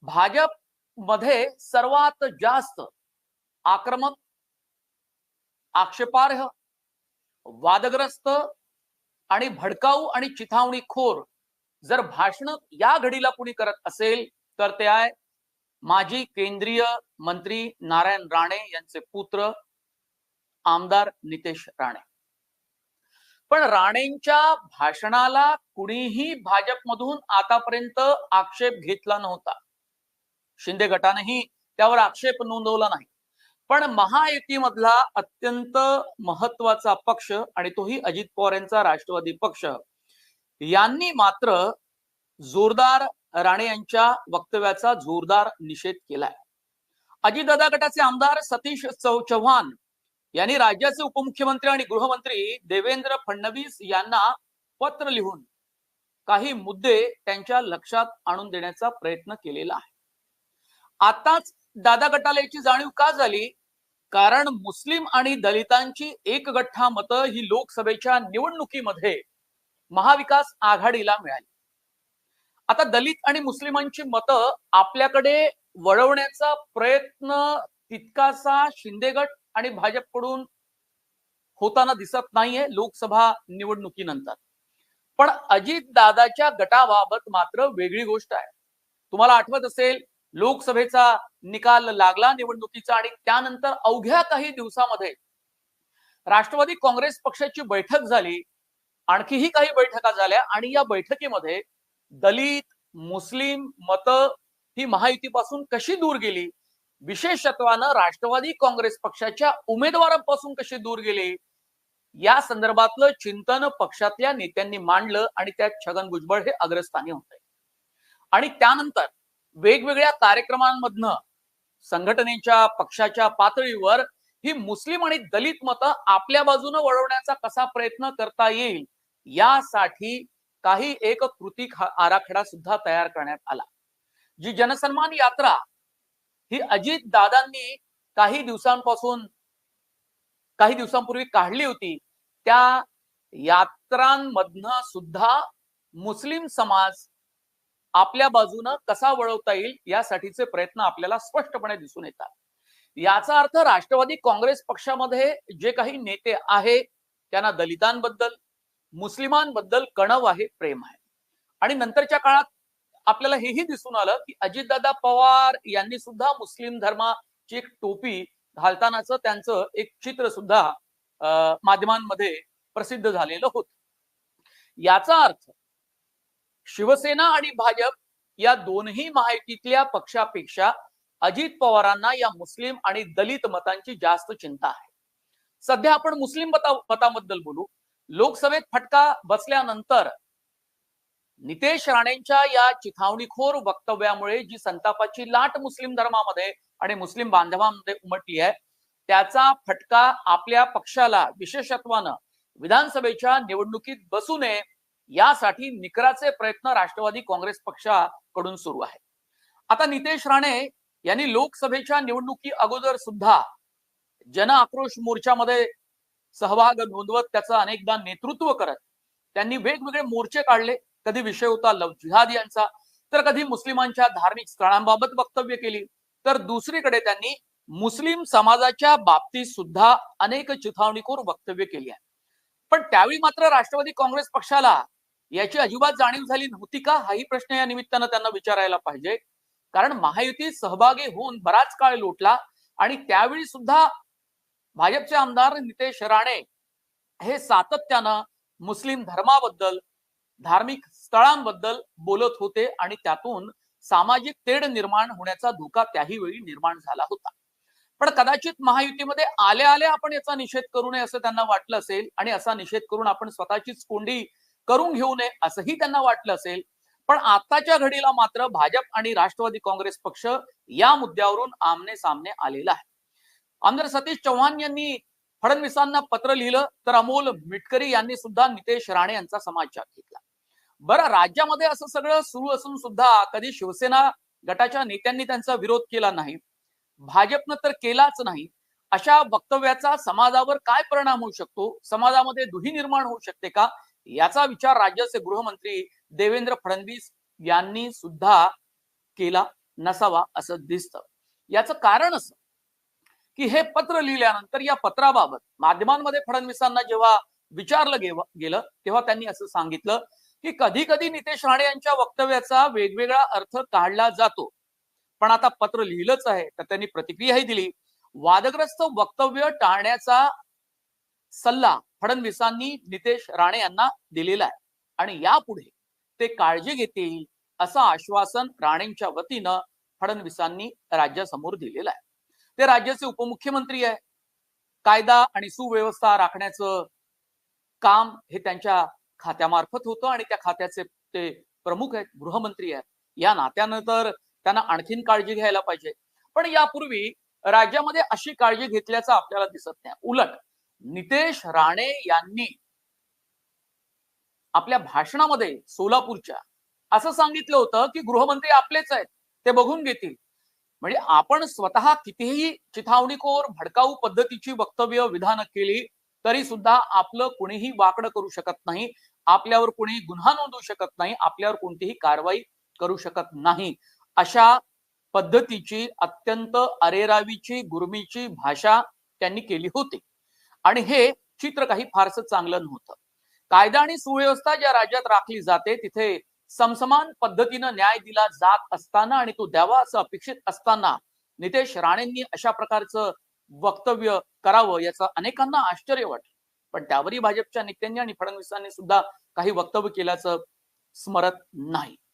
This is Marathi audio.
भाजप मध्ये सर्वात जास्त आक्रमक, आक्षेपार्ह, वादग्रस्त आणि भडकाऊ आणि चिथावणीखोर जर भाषण या घडीला कुणी करत असेल तर ते आहे माजी केंद्रीय मंत्री नारायण राणे यांचे पुत्र आमदार नितेश राणे. पण राणेंच्या भाषणाला कुणीही भाजपमधून आतापर्यंत आक्षेप घेतला नव्हता. शिंदे गटानेही त्यावर आक्षेप नोंदवला नाही. पण महायुतीमधला अत्यंत महत्वाचा पक्ष आणि तोही अजित पवार यांचा राष्ट्रवादी पक्ष यांनी मात्र जोरदार राणे यांच्या वक्तव्याचा जोरदार निषेध केलाय. अजितदादा गटाचे आमदार सतीश चव्हाण यांनी राज्याचे उपमुख्यमंत्री आणि गृहमंत्री देवेंद्र फडणवीस यांना पत्र लिहून काही मुद्दे त्यांच्या लक्षात आणून देण्याचा प्रयत्न केलेला आहे. आताच दादा गटाला याची जाणीव का झाली? कारण मुस्लिम आणि दलितांची एकगठ्ठा मतं ही लोकसभेच्या निवडणुकीमध्ये महाविकास आघाडीला मिळाली. आता दलित आणि मुस्लिमांची मतं आपल्याकडे वळवण्याचा प्रयत्न तितकासा शिंदे गट आणि भाजपकडून होताना दिसत नाहीये लोकसभा निवडणुकीनंतर. पण अजित दादाच्या गटाबाबत मात्र वेगळी गोष्ट आहे. तुम्हाला आठवत असेल लोकसभेचा निकाल लागला निवडणुकीचा आणि त्यानंतर अवघ्या काही दिवसामध्ये राष्ट्रवादी काँग्रेस पक्षाची बैठक झाली. आणखीही काही बैठका झाल्या आणि या बैठकीमध्ये दलित मुस्लिम मतं ही महायुतीपासून कशी दूर गेली, विशेषत्वानं राष्ट्रवादी काँग्रेस पक्षाच्या उमेदवारांपासून कशी दूर गेली, या संदर्भातलं चिंतन पक्षातल्या नेत्यांनी मांडलं आणि त्यात छगन भुजबळ हे अग्रस्थानी होते. आणि त्यानंतर वेगवेगळ्या कार्यक्रमांमधनं संघटनेच्या पक्षाच्या पातळीवर ही मुस्लिम आणि दलित मतं आपल्या बाजूने वळवण्याचा कसा प्रयत्न करता येईल यासाठी काही एक कृती आराखडा सुद्धा तयार करण्यात आला. जी जनसन्मान यात्रा ही अजित दादांनी काही दिवसांपूर्वी काढली होती, त्या यात्रांमधनं सुद्धा मुस्लिम समाज आपल्या बाजूने कसा वळवता येईल यासाठीचे प्रयत्न आपल्याला स्पष्टपणे दिसून येतात. याचा अर्थ राष्ट्रवादी काँग्रेस पक्षामध्ये जे काही नेते आहेत त्यांना दलितांबद्दल मुस्लिमांबद्दल कणव आहे, प्रेम आहे. आणि नंतरच्या काळात आपल्याला हेही दिसून आलं की अजितदादा पवार यांनी सुद्धा मुस्लिम धर्माची एक टोपी घालतानाचं त्यांचं एक चित्र सुद्धा माध्यमांमध्ये प्रसिद्ध झालेलं होतं. याचा अर्थ शिवसेना आणि भाजप या दोनही महायुतीतल्या पक्षापेक्षा अजित पवारांना या मुस्लिम आणि दलित मतांची जास्त चिंता आहे. सध्या आपण मुस्लिम मताबद्दल बोलू. लोकसभेत फटका बसल्यानंतर नितेश राणेंच्या या चिथावणीखोर वक्तव्यामुळे जी संतापाची लाट मुस्लिम धर्मामध्ये आणि मुस्लिम बांधवांमध्ये उमटली आहे त्याचा फटका आपल्या पक्षाला विशेषत्वानं विधानसभेच्या निवडणुकीत बसू नये यासाठी निकराचे प्रयत्न राष्ट्रवादी काँग्रेस पक्षाकडून सुरू आहे. आता नितेश राणे यांनी लोकसभेच्या निवडणुकी अगोदर सुद्धा जन आक्रोश मोर्चामध्ये सहभाग नोंदवत त्याचं अनेकदा नेतृत्व करत त्यांनी वेगवेगळे मोर्चे काढले. कधी विषय होता लव जिहाद यांचा, तर कधी मुस्लिमांच्या धार्मिक स्थळांबाबत वक्तव्य केली, तर दुसरीकडे त्यांनी मुस्लिम समाजाच्या बाबतीत सुद्धा अनेक चिथावणीखोर वक्तव्य केली आहे. पण त्यावेळी मात्र राष्ट्रवादी काँग्रेस पक्षाला याची अजिबात जाणीव झाली नव्हती का, हाही प्रश्न या निमित्तानं त्यांना विचारायला पाहिजे. कारण महायुतीत सहभागी होऊन बराच काळ लोटला आणि त्यावेळी सुद्धा भाजपचे आमदार नितेश राणे हे सातत्यानं मुस्लिम धर्माबद्दल धार्मिक स्थळांबद्दल बोलत होते आणि त्यातून सामाजिक तेढ निर्माण होण्याचा धोका त्याही वेळी निर्माण झाला होता. पण कदाचित महायुतीमध्ये आल्या आल्या आपण याचा निषेध करू नये असं त्यांना वाटलं असेल आणि असा निषेध करून आपण स्वतःचीच कोंडी करून घेऊ नये असंही त्यांना वाटलं असेल. पण आताच्या घडीला मात्र भाजप आणि राष्ट्रवादी काँग्रेस पक्ष या मुद्द्यावरून आमने सामने आलेला आहे. आमदार सतीश चव्हाण यांनी फडणवीसांना पत्र लिहिलं, तर अमोल मिटकरी यांनी सुद्धा नितेश राणे यांचा समाचार घेतला. बरं, राज्यामध्ये असं सगळं सुरू असून सुद्धा कधी शिवसेना गटाच्या नेत्यांनी त्यांचा विरोध केला नाही, भाजपनं तर केलाच नाही. अशा वक्तव्याचा समाजावर काय परिणाम होऊ शकतो, समाजामध्ये दुही निर्माण होऊ शकते का, याचा विचार राज्याचे गृहमंत्री देवेंद्र फडणवीस यांनी सुद्धा केला. नसावा असं दिसतं. याचं कारण असं की हे पत्र लिहिल्यानंतर या पत्राबाबत माध्यमांमध्ये फडणवीसांना जेव्हा विचारलं गेलं तेव्हा त्यांनी असं सांगितलं की कधी कधी नितेश राणे यांच्या वक्तव्याचा वेगवेगळा अर्थ काढला जातो, पण आता पत्र लिहिलंच आहे. तर त्यांनी प्रतिक्रियाही दिली. वादग्रस्त वक्तव्य टाळण्याचा सल्ला फडणवीसांनी नितेश राणे यांना दिलेला आहे आणि यापुढे ते काळजी घेतील असं आश्वासन राणेंच्या वतीनं फडणवीसांनी राज्यासमोर दिलेलं आहे. ते राज्याचे उपमुख्यमंत्री आहे. कायदा आणि सुव्यवस्था राखण्याचं काम हे त्यांच्या खात्यामार्फत होतं आणि त्या खात्याचे ते प्रमुख आहेत, गृहमंत्री आहेत. या नात्यानं तर त्यांना आणखीन काळजी घ्यायला पाहिजे. पण यापूर्वी राज्यामध्ये अशी काळजी घेतल्याचं आपल्याला दिसत नाही. उलट नितेश राणे यांनी आपल्या भाषणामध्ये सोलापूरच्या असं सांगितलं होतं की गृहमंत्री आपलेच आहेत, ते बघून घेतील. म्हणजे आपण स्वतः कितीही चिथावणीखोर भडकाऊ पद्धतीची वक्तव्य विधान केली तरी सुद्धा आपलं कोणीही वाकडं करू शकत नाही, आपल्यावर कोणी गुन्हा नोंदवू शकत नाही, आपल्यावर कोणतीही कारवाई करू शकत नाही. अशा पद्धतीची अत्यंत अरेरावीची गुरमीची भाषा त्यांनी केली होती आणि हे चित्र काही फारसं चांगलं नव्हतं. कायदा आणि सुव्यवस्था ज्या राज्यात राखली जाते तिथे समसमान पद्धतीनं न्याय दिला जात असताना आणि तो द्यावा असं अपेक्षित असताना नितेश राणेंनी अशा प्रकारचं वक्तव्य करावं याचं अनेकांना आश्चर्य वाटलं. पण त्यावरही भाजपच्या नेत्यांनी आणि फडणवीसांनी सुद्धा काही वक्तव्य केल्याचं स्मरत नाही.